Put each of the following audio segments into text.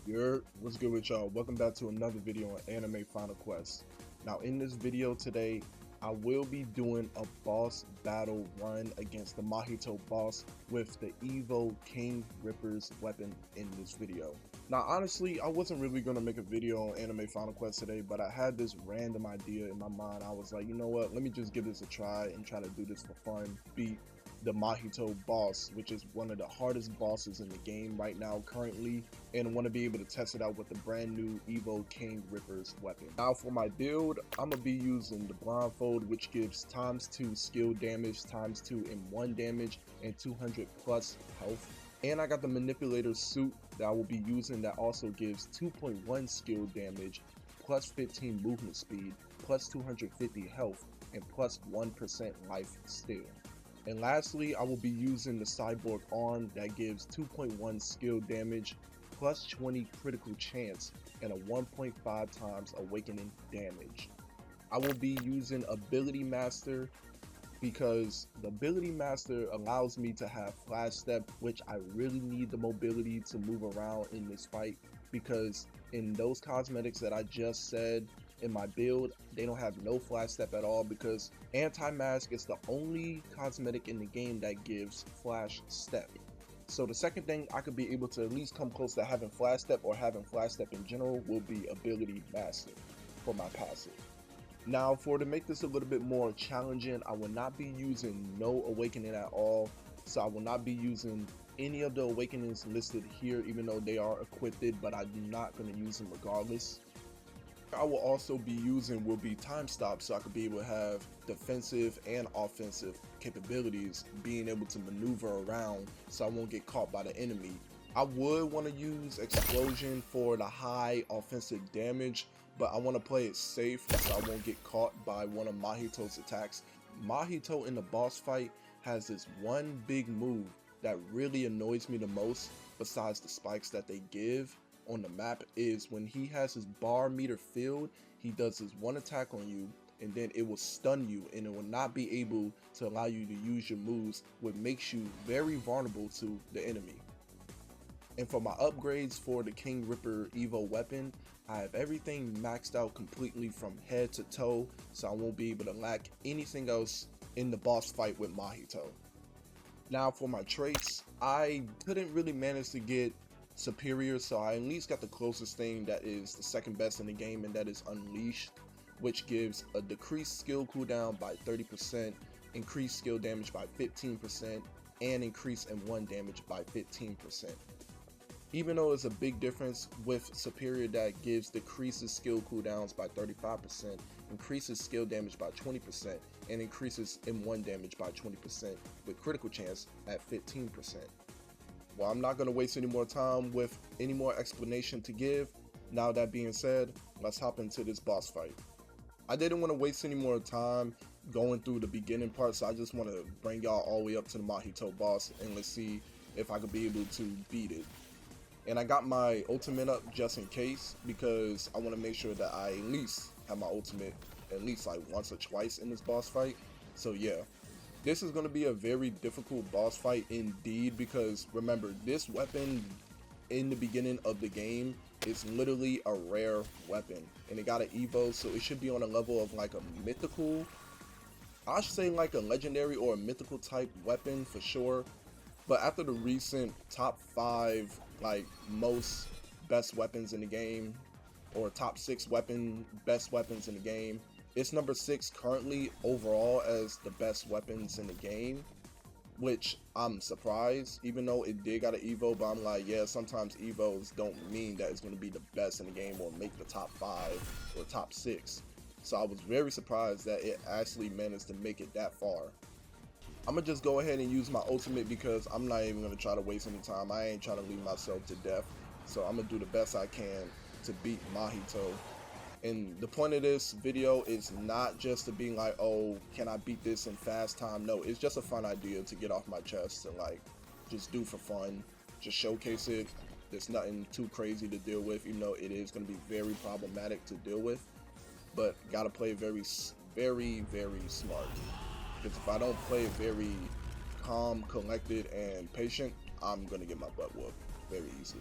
What's good with y'all? Welcome back to another video on Anime Final Quest. Now in this video today, I will be doing a boss battle run against the Mahito boss with the Evo King Ripper's weapon in this video. Now honestly, I wasn't really going to make a video on Anime Final Quest today, but I had this random idea in my mind. I was like, you know what, let me just give this a try and try to do this for fun. Beat the Mahito boss, which is one of the hardest bosses in the game right now currently, and want to be able to test it out with the brand new Evo King Ripper's weapon. Now for my build, I'm going to be using the blindfold, which gives ×2 skill damage, ×2 M1 damage, and 200 plus health. And I got the manipulator suit that I will be using that also gives 2.1 skill damage, plus 15 movement speed, plus 250 health, and plus 1% life steal. And lastly, I will be using the cyborg arm that gives 2.1 skill damage, plus 20 critical chance, and a 1.5 times awakening damage. I will be using ability master because the ability master allows me to have flash step, which I really need the mobility to move around in this fight, because in those cosmetics that I just said in my build, they don't have no flash step at all, because anti-mask is the only cosmetic in the game that gives flash step. So the second thing I could be able to at least come close to having flash step or having flash step in general will be ability master for my passive. Now to make this a little bit more challenging, I will not be using no awakening at all. So I will not be using any of the awakenings listed here, even though they are equipped, but I'm not going to use them regardless. I will also be using will be time stop, so I could be able to have defensive and offensive capabilities, being able to maneuver around so I won't get caught by the enemy. I would want to use explosion for the high offensive damage, but I want to play it safe so I won't get caught by one of Mahito's attacks. Mahito in the boss fight has this one big move that really annoys me the most, besides the spikes that they give on the map, is when he has his bar meter filled, he does his one attack on you and then it will stun you and it will not be able to allow you to use your moves, which makes you very vulnerable to the enemy. And for my upgrades for the King Ripper Evo weapon, I have everything maxed out completely from head to toe, so I won't be able to lack anything else in the boss fight with Mahito. Now for my traits, I couldn't really manage to get superior, so I at least got the closest thing that is the second best in the game, and that is Unleashed, which gives a decreased skill cooldown by 30%, increased skill damage by 15%, and increased M1 damage by 15%. Even though it's a big difference with superior that gives decreases skill cooldowns by 35%, increases skill damage by 20%, and increases M1 damage by 20% with critical chance at 15%. Well, I'm not going to waste any more time with any more explanation to give. Now that being said, let's hop into this boss fight. I didn't want to waste any more time going through the beginning part, so I just want to bring y'all all the way up to the Mahito boss, and let's see if I could be able to beat it. And I got my ultimate up just in case, because I want to make sure that I at least have my ultimate at least like once or twice in this boss fight. So yeah, this is going to be a very difficult boss fight indeed, because remember, this weapon in the beginning of the game is literally a rare weapon, and it got an Evo, so it should be on a level of like a mythical, I should say like a legendary or a mythical type weapon for sure. But after the recent top 5 like most best weapons in the game, or top 6 best weapons in the game, it's number 6 currently overall as the best weapons in the game, which I'm surprised, even though it did got an Evo. But I'm like, yeah, sometimes Evos don't mean that it's going to be the best in the game or make the top 5 or top 6. So I was very surprised that it actually managed to make it that far. I'm gonna just go ahead and use my ultimate, because I'm not even gonna try to waste any time. I ain't trying to leave myself to death, so I'm gonna do the best I can to beat Mahito. And the point of this video is not just to be like, oh, can I beat this in fast time? No, it's just a fun idea to get off my chest and like just do for fun, just showcase it. There's nothing too crazy to deal with, even though it is going to be very problematic to deal with, but gotta play very smart, because if I don't play it very calm, collected, and patient, I'm gonna get my butt whooped very easily.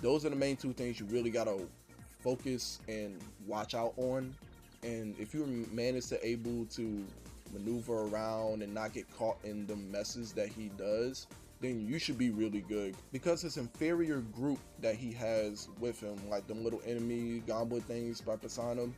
Those are the main two things you really gotta focus and watch out on. And if you manage to able to maneuver around and not get caught in the messes that he does, then you should be really good. Because his inferior group that he has with him, like them little enemy goblin things right beside him,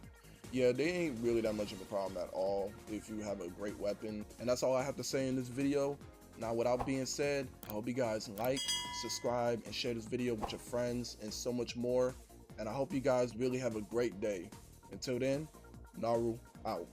yeah, they ain't really that much of a problem at all if you have a great weapon. And that's all I have to say in this video. Now, without being said, I hope you guys like, subscribe, and share this video with your friends and so much more. And I hope you guys really have a great day. Until then, Naru out.